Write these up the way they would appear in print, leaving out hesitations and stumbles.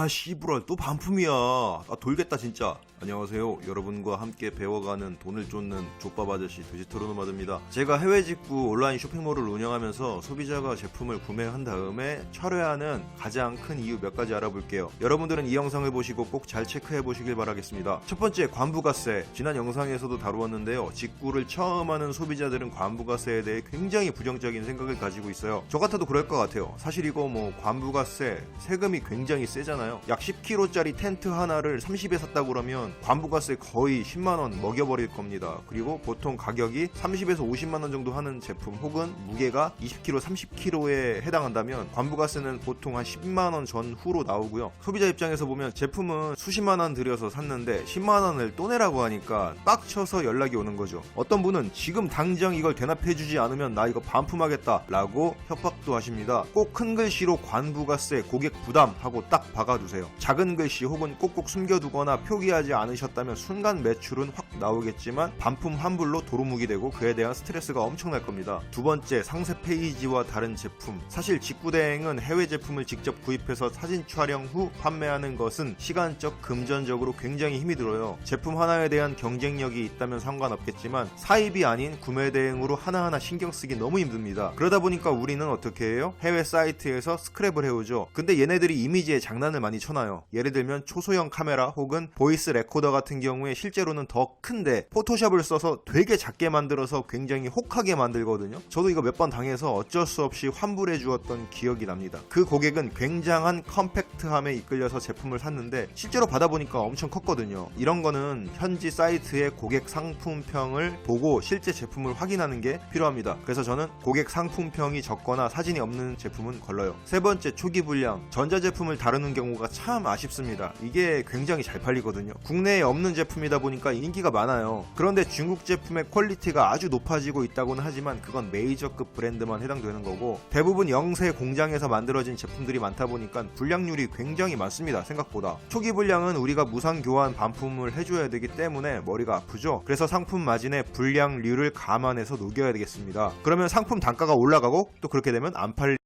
아 씨부랄 또 반품이야. 나 돌겠다 진짜. 안녕하세요. 여러분과 함께 배워가는 돈을 쫓는 족밥 아저씨 돼지토론노마드입니다. 제가 해외 직구 온라인 쇼핑몰을 운영하면서 소비자가 제품을 구매한 다음에 철회하는 가장 큰 이유 몇 가지 알아볼게요. 여러분들은 이 영상을 보시고 꼭 잘 체크해 보시길 바라겠습니다. 첫 번째, 관부가세. 지난 영상에서도 다루었는데요. 직구를 처음 하는 소비자들은 관부가세에 대해 굉장히 부정적인 생각을 가지고 있어요. 저 같아도 그럴 것 같아요. 사실 이거 관부가세 세금이 굉장히 세잖아요. 약 10kg짜리 텐트 하나를 30에 샀다고 그러면 관부가세 거의 10만원 먹여버릴 겁니다. 그리고 보통 가격이 30에서 50만원 정도 하는 제품 혹은 무게가 20kg, 30kg에 해당한다면 관부가세는 보통 한 10만원 전후로 나오고요. 소비자 입장에서 보면 제품은 수십만원 들여서 샀는데 10만원을 또 내라고 하니까 빡쳐서 연락이 오는 거죠. 어떤 분은 지금 당장 이걸 대납해주지 않으면 나 이거 반품하겠다 라고 협박도 하십니다. 꼭 큰 글씨로 관부가세 고객 부담 하고 딱 박아두세요. 작은 글씨 혹은 꼭꼭 숨겨두거나 표기하지 않으셨다면 순간 매출은 확 나오겠지만 반품 환불로 도루묵이 되고 그에 대한 스트레스가 엄청날 겁니다. 두 번째, 상세 페이지와 다른 제품. 사실 직구대행은 해외 제품을 직접 구입해서 사진 촬영 후 판매하는 것은 시간적, 금전적으로 굉장히 힘이 들어요. 제품 하나에 대한 경쟁력이 있다면 상관없겠지만 사입이 아닌 구매 대행으로 하나하나 신경 쓰기 너무 힘듭니다. 그러다 보니까 우리는 어떻게 해요? 해외 사이트에서 스크랩을 해오죠. 근데 얘네들이 이미지에 장난을 많이 쳐놔요. 예를 들면 초소형 카메라 혹은 보이스 레코더 같은 경우에 실제로는 더 큰데 포토샵을 써서 되게 작게 만들어서 굉장히 혹하게 만들거든요. 저도 이거 몇 번 당해서 어쩔 수 없이 환불해 주었던 기억이 납니다. 그 고객은 굉장한 컴팩트함에 이끌려서 제품을 샀는데 실제로 받아보니까 엄청 컸거든요. 이런 거는 현지 사이트의 고객 상품평을 보고 실제 제품을 확인하는 게 필요합니다. 그래서 저는 고객 상품평이 적거나 사진이 없는 제품은 걸러요. 세 번째, 초기 불량. 전자제품을 다루는 경우가 참 아쉽습니다. 이게 굉장히 잘 팔리거든요. 국내에 없는 제품이다 보니까 인기가 많아요. 그런데 중국 제품의 퀄리티가 아주 높아지고 있다고는 하지만 그건 메이저급 브랜드만 해당되는 거고 대부분 영세 공장에서 만들어진 제품들이 많다 보니까 불량률이 굉장히 많습니다. 생각보다. 초기 불량은 우리가 무상 교환 반품을 해줘야 되기 때문에 머리가 아프죠. 그래서 상품 마진에 불량률을 감안해서 녹여야 되겠습니다. 그러면 상품 단가가 올라가고 또 그렇게 되면 안 팔리.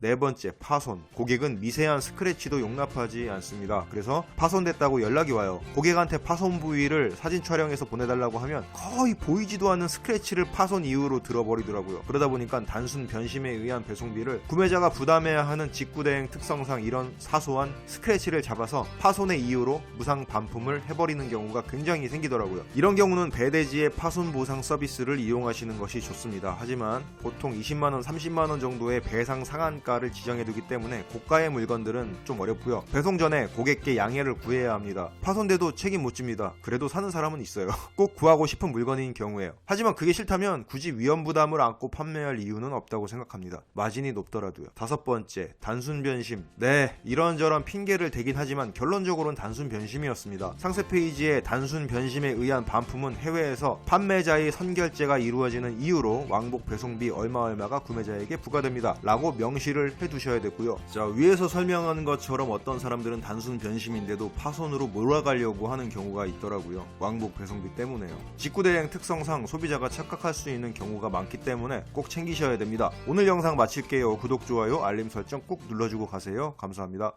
네 번째, 파손. 고객은 미세한 스크래치도 용납하지 않습니다. 그래서 파손됐다고 연락이 와요. 고객한테 파손 부위를 사진 촬영해서 보내달라고 하면 거의 보이지도 않는 스크래치를 파손 이유로 들어버리더라고요. 그러다 보니까 단순 변심에 의한 배송비를 구매자가 부담해야 하는 직구대행 특성상 이런 사소한 스크래치를 잡아서 파손의 이유로 무상 반품을 해버리는 경우가 굉장히 생기더라고요. 이런 경우는 배대지의 파손 보상 서비스를 이용하시는 것이 좋습니다. 하지만 보통 20만원, 30만원 정도의 배상 상한가를 지정해두기 때문에 고가의 물건들은 좀 어렵고요. 배송 전에 고객께 양해를 구해야 합니다. 파손돼도 책임 못 집니다. 그래도 사는 사람은 있어요. 꼭 구하고 싶은 물건인 경우에요. 하지만 그게 싫다면 굳이 위험 부담을 안고 판매할 이유는 없다고 생각합니다. 마진이 높더라도요. 다섯 번째, 단순 변심. 네, 이런저런 핑계를 대긴 하지만 결론적으로는 단순 변심이었습니다. 상세 페이지에 단순 변심에 의한 반품은 해외에서 판매자의 선결제가 이루어지는 이유로 왕복 배송비 얼마가 구매자에게 부과됩니다. 라고 명시를 해두셔야 되고요. 자, 위에서 설명한 것처럼 어떤 사람들은 단순 변심인데도 파손으로 몰아가려고 하는 경우가 있더라고요. 왕복 배송비 때문에요. 직구대행 특성상 소비자가 착각할 수 있는 경우가 많기 때문에 꼭 챙기셔야 됩니다. 오늘 영상 마칠게요. 구독, 좋아요, 알림 설정 꼭 눌러주고 가세요. 감사합니다.